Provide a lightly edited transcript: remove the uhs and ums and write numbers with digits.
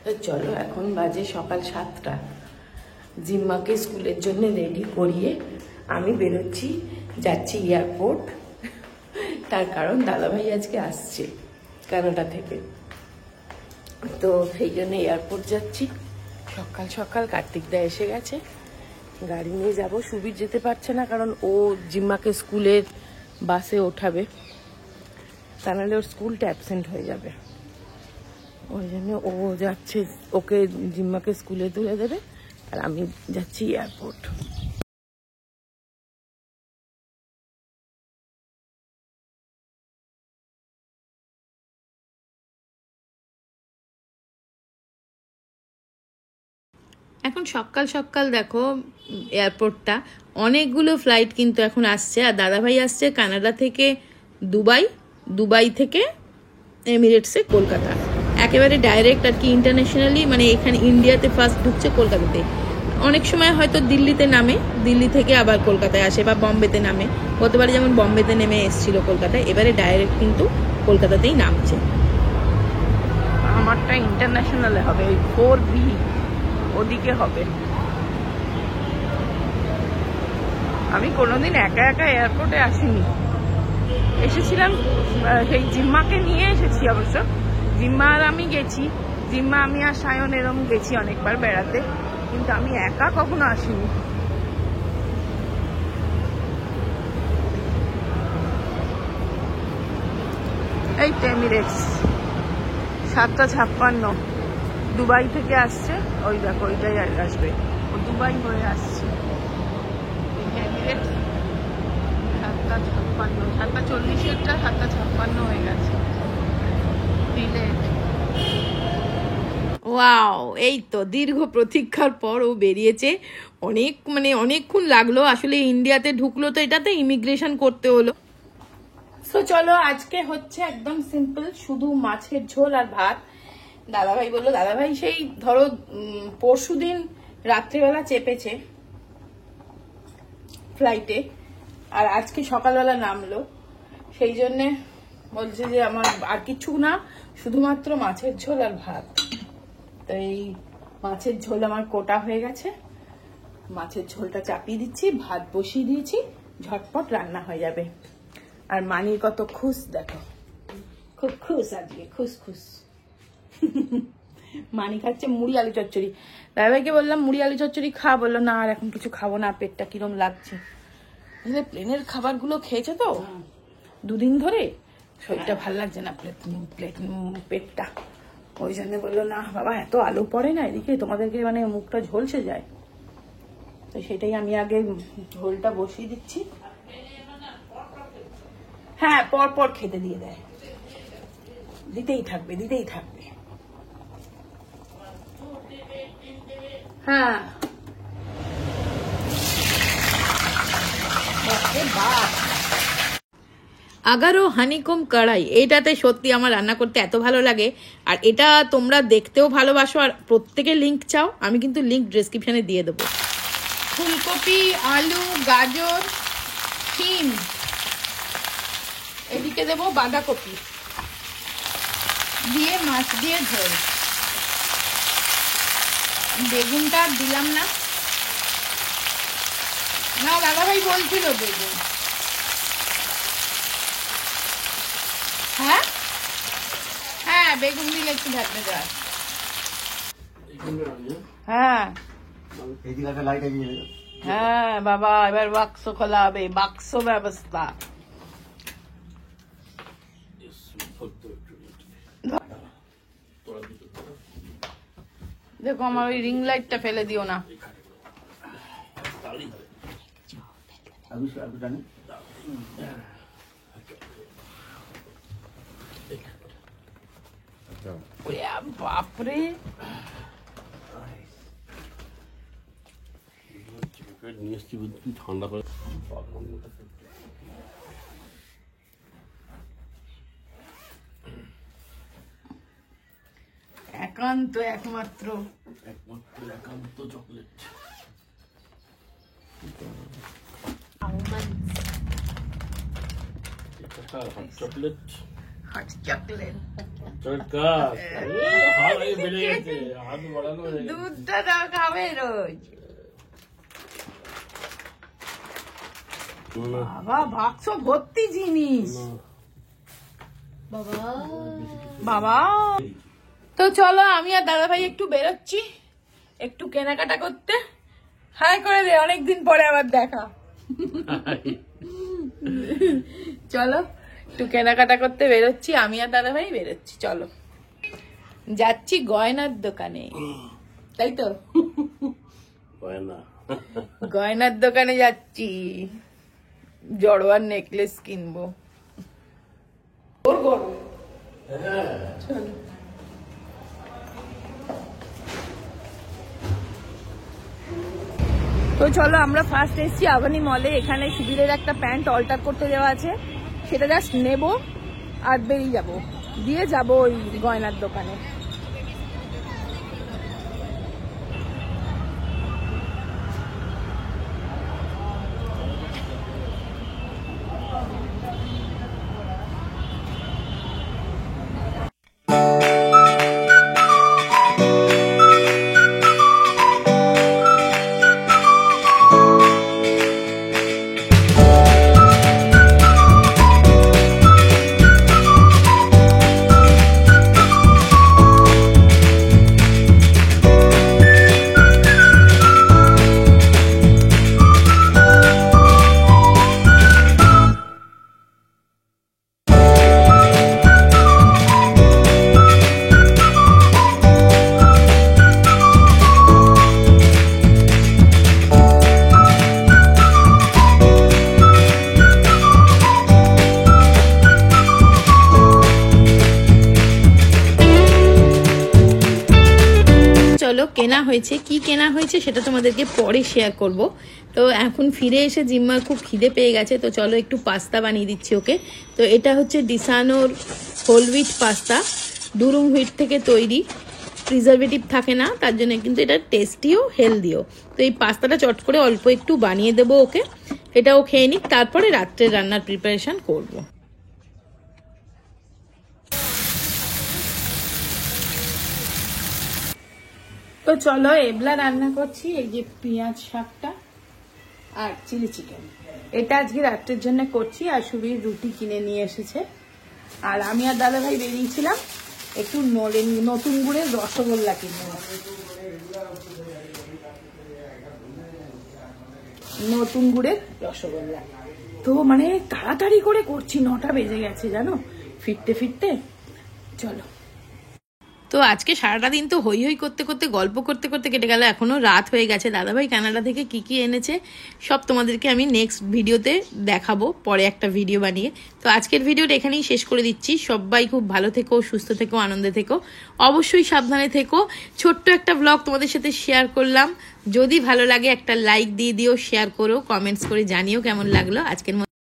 তো চলো, এখন বাজে সকাল 7টা। জিম্মাকে স্কুলের জন্য রেডি করিয়ে আমি বেরোচ্ছি, যাচ্ছি এয়ারপোর্ট। তার কারণ দাদাভাই আজকে আসছে কানাডা থেকে, তো সেই জন্য এয়ারপোর্ট যাচ্ছি। সকাল সকাল কার্তিকদা এসে গেছে, গাড়ি নিয়ে যাব। সুবীর যেতে পারছে না, কারণ ও জিম্মাকে স্কুলের বাসে ওঠাবে, তা নাহলে ওর স্কুলটা অ্যাবসেন্ট হয়ে যাবে। ওই জন্য ও যাচ্ছে, ওকে জিম্মাকে স্কুলে তুলে দেবে, আর আমি যাচ্ছি এয়ারপোর্ট। এখন সকাল সকাল দেখো এয়ারপোর্টটা, অনেকগুলো ফ্লাইট কিন্তু এখন আসছে। আর দাদাভাই আসছে কানাডা থেকে দুবাই, দুবাই থেকে এমিরেটসে কলকাতা, একেবারে ডাইরেক্ট আর কি, ইন্টারন্যাশনালি, মানে এখানে ইন্ডিয়াতে ফার্স্ট ঢুকছে কলকাতাতে। অনেক সময় হয়তো দিল্লিতে নামে, দিল্লি থেকে আবার কলকাতায় আসে, বা বম্বেতে নামে। গতবারে যেমন বম্বেতে নেমে এসেছিল কলকাতায়, এবারে ডাইরেক্ট কিন্তু কলকাতাতেই নামছে। আমারটা ইন্টারন্যাশনালে হবে, ওই 4B ওদিকে হবে। আমি কোনোদিন একা একা এয়ারপোর্টে আসিনি, এসেছিলাম সেই জিম্মাকে নিয়ে এসেছি। অবশ্য জিম্মা আর আমি গেছি, জিম্মা আমি আর সায়ন এরম গেছি অনেকবার বেড়াতে, কিন্তু আমি একা কখনো আসিনি। এই তো এমিরেটস, 7:56, দুবাই থেকে আসছে। ওই দেখো, ওইটাই আসবে, ও দুবাই হয়ে আসছে। এমিরেটস 7:56, 7:40, 7:56 হয়ে গেছে। ওয়াও, এই তো দীর্ঘ প্রতীক্ষার পর ও বেরিয়েছে। অনেকক্ষণ লাগলো আসলে, ইন্ডিয়াতে ঢুকলো তো এটাতে ইমিগ্রেশন করতে হলো। তো চলো, আজকে হচ্ছে একদম সিম্পল, শুধু মাছের ঝোল আর ভাত। দাদাভাই বললো, দাদাভাই সেই ধরো পরশুদিন রাত্রিবেলা চেপেছে ফ্লাইটে, আর আজকে সকালবেলা নামলো, সেই জন্যে বলছে যে আমার আর কিছু না, শুধুমাত্র মাছের ঝোল আর ভাত। তো এই মাছের ঝোল আমার কোটা হয়ে গেছে, মাছের ঝোলটা চাপিয়ে দিচ্ছি, ভাত বসিয়ে দিয়েছি, ঝটপট রান্না হয়ে যাবে। আর মানির কত খুশ দেখো, খুব খুশ আজকে, খুশ খুশ। মানি খাচ্ছে মুড়ি আলু চচ্চড়ি। দাদাভাইকে বললাম মুড়ি আলু চচ্চড়ি খা, বললো না আর এখন কিছু খাবো না, পেটটা কিরম লাগছে। প্লেনের খাবারগুলো খেয়েছে তো 2 দিন ধরে, শরীরটা ভাল লাগছে না, পেটটা। ওই জন্য বললো না বাবা, এত আলু পড়ে না এদিকে, তোমাদেরকে মানে মুখটা ঝলসে যায়। তো সেটাই আমি আগে ঝোলটা বসিয়ে দিচ্ছি। হ্যাঁ, পর পর খেতে দিয়ে দেয়, দিতেই থাকবে, দিতেই থাকবে। হ্যাঁ, আগারো হানিকম কড়াই, এটাতে সত্যি আমার রান্না করতে এত ভালো লাগে। আর এটা তোমরা দেখতেও ভালোবাসো, আর প্রত্যেকের লিঙ্ক চাও, আমি কিন্তু লিঙ্ক ডেসক্রিপশনে দিয়ে দেবো। ফুলকপি, আলু, গাজর, শিম, এদিকে দেবো বাঁধাকপি দিয়ে মাছ দিয়ে ঝোল। বেগুনটা দিলাম না, না দাদাভাই বলছিল বেগুন। হ্যাঁ হ্যাঁ, বেগুন দিলে একটু ভাবতে যায়। হ্যাঁ হ্যাঁ বাবা, এবার বাক্স খোলা হবে, বাক্স ব্যবস্থা। দেখো আমার ওই রিং লাইটটা ফেলে দিও না। বাপরে, ঠান্ডা করে একান্ত একমাত্র চকলেট। চকলেট হট চকলেট দুধটা না খাবে রোজ। বাবা বাক্স ভর্তি জিনিস বাবা বাবা। তো চলো আমি আর দাদা ভাই একটু বেরোচ্ছি একটু কেনাকাটা করতে। হাই করে দে, অনেকদিন পরে আবার দেখা। চলো একটু কেনাকাটা করতে বেরোচ্ছি, আমি আর দাদা ভাই বেরোচ্ছি। চলো যাচ্ছি গয়নার দোকানে, তাই তো? গয়নার দোকানে যাচ্ছি, জড়োয়ার নেকলেস কিনবো। চলো তো চলো আমরা ফার্স্ট এসছি আবানি মলে। এখানে শিবিরের একটা প্যান্ট অল্টার করতে দেওয়া আছে, সেটা জাস্ট নেবো আর বেরিয়ে যাবো, দিয়ে যাবো ওই গয়নার দোকানে। চলো কেনা হয়েছে, কি কেনা হয়েছে সেটা তোমাদেরকে পরে শেয়ার করব। তো এখন ফিরে এসে জিম্মার খুব খিদে পেয়ে গেছে, তো চলো একটু পাস্তা বানিয়ে দিচ্ছি ওকে। তো এটা হচ্ছে ডিসানোর হোল হুইট পাস্তা, দুরুম হুইট থেকে তৈরি, প্রিজারভেটিভ থাকে না, তার জন্য কিন্তু এটা টেস্টিও হেলদিও। তো এই পাস্তাটা চট করে অল্প একটু বানিয়ে দেবো ওকে, এটাও খেয়ে নিক, তারপরে রাত্রের রান্নার প্রিপারেশন করবো। তো চলো এবলা রান্না করছি, এই যে পেঁয়াজ শাকটা আর চিলি চিকেন, এটা আজকে রাত্রের জন্য করছি। আর সুবীর রুটি কিনে নিয়ে এসেছে, আর আমি আর দাদা ভাই বেরিয়েছিলাম একটু নতুন গুড়ের রসগোল্লা কিনবো। নতুন গুড়ের রসগোল্লা তো মানে তাড়াতাড়ি করে করছি, 9টা বেজে গেছে জানো ফিরতে ফিরতে। চলো তো আজকে সারাটা দিন তো হই হই করতে করতে গল্প করতে করতে কেটে গেল, এখনো রাত হয়ে গেছে। দাদাভাই কানাডা থেকে কি কি এনেছে সব তোমাদেরকে আমি নেক্সট ভিডিওতে দেখাবো, পরে একটা ভিডিও বানিয়ে। তো আজকের ভিডিওটা এখানেই শেষ করে দিচ্ছি। সবাই খুব ভালো থেকো, সুস্থ থেকো, আনন্দে থেকো, অবশ্যই সাবধানে থেকো। ছোট্ট একটা ব্লগ তোমাদের সাথে শেয়ার করলাম, যদি ভালো লাগে একটা লাইক দিয়ে দিও, শেয়ার করো, কমেন্টস করে জানিও কেমন লাগলো আজকের